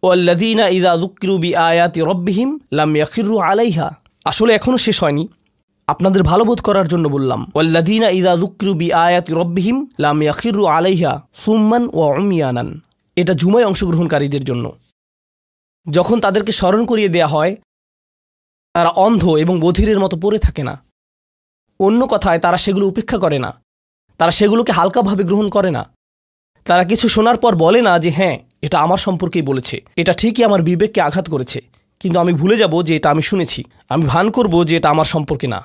ওয়াল্লাযীনা ইযা যুক্কিরু বিআয়াতি রাব্বিহিম লাম ইয়াখিরু আলাইহা। আসলে এখনো শেষ হয়নি, আপনাদের ভালো বোধ করার জন্য বললাম। ওয়াল্লাযীনা ইযা যুক্কিরু বিআয়াতি রাব্বিহিম লাম ইয়াখিরু আলাইহা সুম্মান ওয়া উময়ানান। এটা জুমায় অংশগ্রহণকারীদের জন্য। যখন তাদেরকে স্মরণ করিয়ে দেয়া হয়, তারা অন্ধ এবং বধিরের মতো পড়ে থাকে না। অন্য কথায়, তারা সেগুলো উপেক্ষা করে না, তারা সেগুলোকে হালকাভাবে গ্রহণ করে না। তারা কিছু শোনার পর বলে না যে হ্যাঁ, এটা আমার সম্পর্কেই বলেছে, এটা ঠিকই আমার বিবেককে আঘাত করেছে, কিন্তু আমি ভুলে যাব যে এটা আমি শুনেছি। আমি ভান করব যে এটা আমার সম্পর্কে না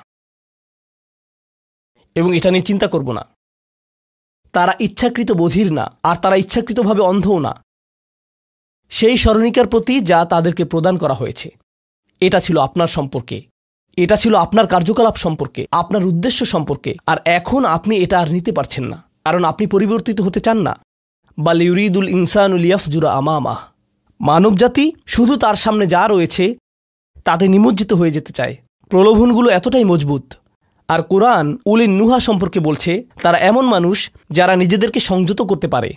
এবং এটা নিয়ে চিন্তা করব না। তারা ইচ্ছাকৃত বধির না, আর তারা ইচ্ছাকৃতভাবে অন্ধও না। সেই স্মরণিকার প্রতি যা তাদেরকে প্রদান করা হয়েছে, এটা ছিল আপনার সম্পর্কে, এটা ছিল আপনার কার্যকলাপ সম্পর্কে, আপনার উদ্দেশ্য সম্পর্কে। আর এখন আপনি এটা আর নিতে পারছেন না, কারণ আপনি পরিবর্তিত হতে চান না। বাল ইউরিদুল ইনসানু লিয়াফজুরা আমামাহ। মানবজাতি শুধু তার সামনে যা রয়েছে তাতে নিমজ্জিত হয়ে যেতে চায়। প্রলোভনগুলো এতটাই মজবুত। আর কোরআন উলিন নুহা সম্পর্কে বলছে, তারা এমন মানুষ যারা নিজেদেরকে সংযত করতে পারে।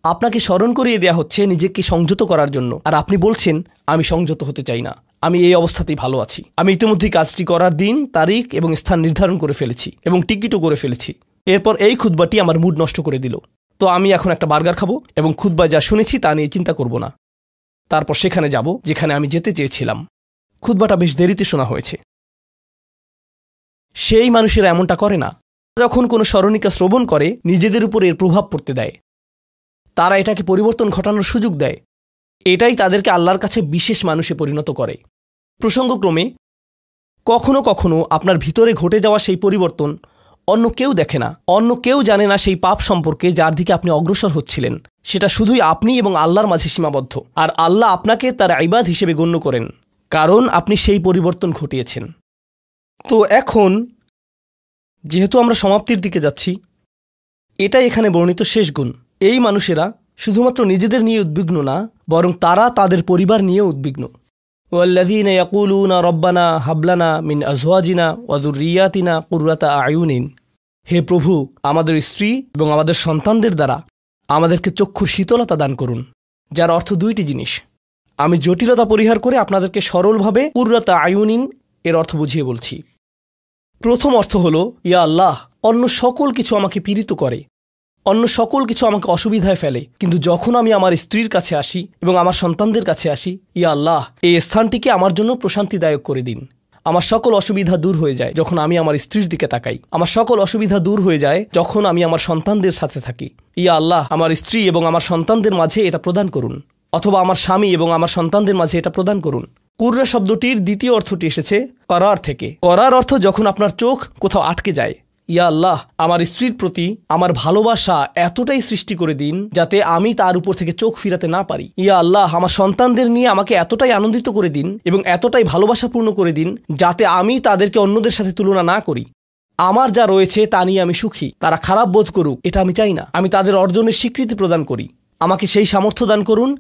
আপনাকে স্মরণ করিয়ে দেয়া হচ্ছে নিজেকে সংযত করার জন্য, আর আপনি বলছেন আমি সংযত হতে চাই না, আমি এই অবস্থাতেই ভালো আছি। আমি ইতিমধ্যেই কাজটি করার দিন, তারিখ এবং স্থান নির্ধারণ করে ফেলেছি এবং টিকিটও করে ফেলেছি। এরপর এই খুতবাটি আমার মুড নষ্ট করে দিল। তো আমি এখন একটা বার্গার খাবো এবং খুতবায় যা শুনেছি তা নিয়ে চিন্তা করব না। তারপর সেখানে যাব যেখানে আমি যেতে চেয়েছিলাম। খুতবাটা বেশ দেরিতে শোনা হয়েছে। সেই মানুষেরা এমনটা করে না। যখন কোনো স্মরণিকা শ্রবণ করে, নিজেদের উপর এর প্রভাব পড়তে দেয়। তারা এটাকে পরিবর্তন ঘটানোর সুযোগ দেয়। এটাই তাদেরকে আল্লাহর কাছে বিশেষ মানুষে পরিণত করে। প্রসঙ্গক্রমে কখনো কখনো আপনার ভিতরে ঘটে যাওয়া সেই পরিবর্তন অন্য কেউ দেখে না, অন্য কেউ জানে না সেই পাপ সম্পর্কে যার দিকে আপনি অগ্রসর হচ্ছিলেন। সেটা শুধুই আপনি এবং আল্লাহর মাঝে সীমাবদ্ধ। আর আল্লাহ আপনাকে তার ইবাদ হিসেবে গণ্য করেন, কারণ আপনি সেই পরিবর্তন ঘটিয়েছেন। তো এখন যেহেতু আমরা সমাপ্তির দিকে যাচ্ছি, এটাই এখানে বর্ণিত শেষ গুণ। এই মানুষেরা শুধুমাত্র নিজেদের নিয়ে উদ্বিগ্ন না, বরং তারা তাদের পরিবার নিয়েও উদ্বিগ্ন। ওয়াল্লাযীনা ইয়াকুলুনা রব্বানা হাবলানা মিন আজওয়াজিনা ওয়া যুররিয়াতিনা কুররাতা আয়ুনিন। হে প্রভু, আমাদের স্ত্রী এবং আমাদের সন্তানদের দ্বারা আমাদেরকে চক্ষুর শীতলতা দান করুন, যার অর্থ দুইটি জিনিস। আমি জটিলতা পরিহার করে আপনাদেরকে সরলভাবে কুররাতা আয়ুনিন এর অর্থ বুঝিয়ে বলছি। প্রথম অর্থ হলো, ইয়া আল্লাহ, অন্য সকল কিছু আমাকে পীড়িত করে, অন্য সকল কিছু আমাকে অসুবিধায় ফেলে, কিন্তু যখন আমি আমার স্ত্রীর কাছে আসি এবং আমার সন্তানদের কাছে আসি, ইয়া আল্লাহ, এই স্থানটিকে আমার জন্য প্রশান্তিদায়ক করে দিন। আমার সকল অসুবিধা দূর হয়ে যায় যখন আমি আমার স্ত্রীর দিকে তাকাই। আমার সকল অসুবিধা দূর হয়ে যায় যখন আমি আমার সন্তানদের সাথে থাকি। ইয়া আল্লাহ, আমার স্ত্রী এবং আমার সন্তানদের মাঝে এটা প্রদান করুন, অথবা আমার স্বামী এবং আমার সন্তানদের মাঝে এটা প্রদান করুন। কুররা শব্দটির দ্বিতীয় অর্থটি এসেছে করার থেকে। করার অর্থ যখন আপনার চোখ কোথাও আটকে যায়। ইয়া আল্লাহ, আমার স্ত্রীর প্রতি আমার ভালোবাসা এতটাই সৃষ্টি করে দিন যাতে আমি তার উপর থেকে চোখ ফিরাতে না পারি। ইয়া আল্লাহ, আমার সন্তানদের নিয়ে আমাকে এতটাই আনন্দিত করে দিন এবং এতটাই ভালোবাসাপূর্ণ করে দিন যাতে আমি তাদেরকে অন্যদের সাথে তুলনা না করি। আমার যা রয়েছে তা নিয়ে আমি সুখী। তারা খারাপ বোধ করুক, এটা আমি চাই না। আমি তাদের অর্জনের স্বীকৃতি প্রদান করি। আমাকে সেই সামর্থ্য দান করুন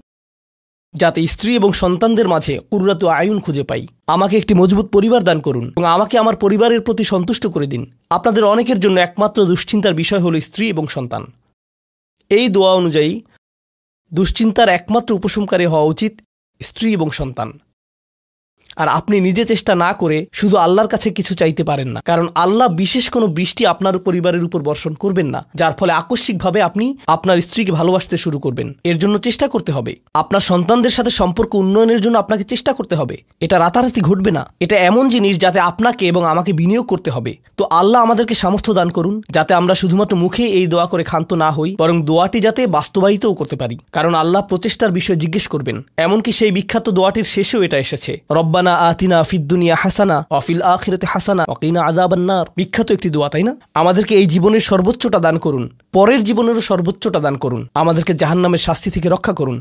যাতে স্ত্রী এবং সন্তানদের মাঝে কুররাতু আয়ুন খুঁজে পাই। আমাকে একটি মজবুত পরিবার দান করুন এবং আমাকে আমার পরিবারের প্রতি সন্তুষ্ট করে দিন। আপনাদের অনেকের জন্য একমাত্র দুশ্চিন্তার বিষয় হলো স্ত্রী এবং সন্তান। এই দোয়া অনুযায়ী দুশ্চিন্তার একমাত্র উপশমকারী হওয়া উচিত স্ত্রী এবং সন্তান। আর আপনি নিজে চেষ্টা না করে শুধু আল্লাহর কাছে কিছু চাইতে পারেন না, কারণ আল্লাহ বিশেষ কোনো বৃষ্টি আপনার পরিবারের উপর বর্ষণ করবেন না, যার ফলে আকস্মিকভাবে আপনি আপনার স্ত্রীকে ভালোবাসতে শুরু করবেন। এর জন্য চেষ্টা করতে হবে। আপনার সন্তানদের সাথে সম্পর্ক উন্নয়নের জন্য আপনাকে চেষ্টা করতে হবে। এটা রাতারাতি ঘটবে না। এটা এমন জিনিস যাতে আপনাকে এবং আমাকে বিনিয়োগ করতে হবে। তো আল্লাহ আমাদেরকে সামর্থ্য দান করুন যাতে আমরা শুধুমাত্র মুখে এই দোয়া করে ক্ষান্ত না হই, বরং দোয়াটি যাতে বাস্তবায়িতও করতে পারি, কারণ আল্লাহ প্রচেষ্টার বিষয়ে জিজ্ঞেস করবেন। এমনকি সেই বিখ্যাত দোয়াটির শেষেও এটা এসেছে, রব্বানা আতিনা ফিদ দুনিয়া হাসানা ওয়া ফিল আখিরাতি হাসানা ওয়া কিনা আযাবান নার। বিখ্যাত একটি দোয়া, তাই না? আমাদেরকে এই জীবনের সর্বোচ্চটা দান করুন, পরের জীবনেরও সর্বোচ্চটা দান করুন, আমাদেরকে জাহান্নামের শাস্তি থেকে রক্ষা করুন।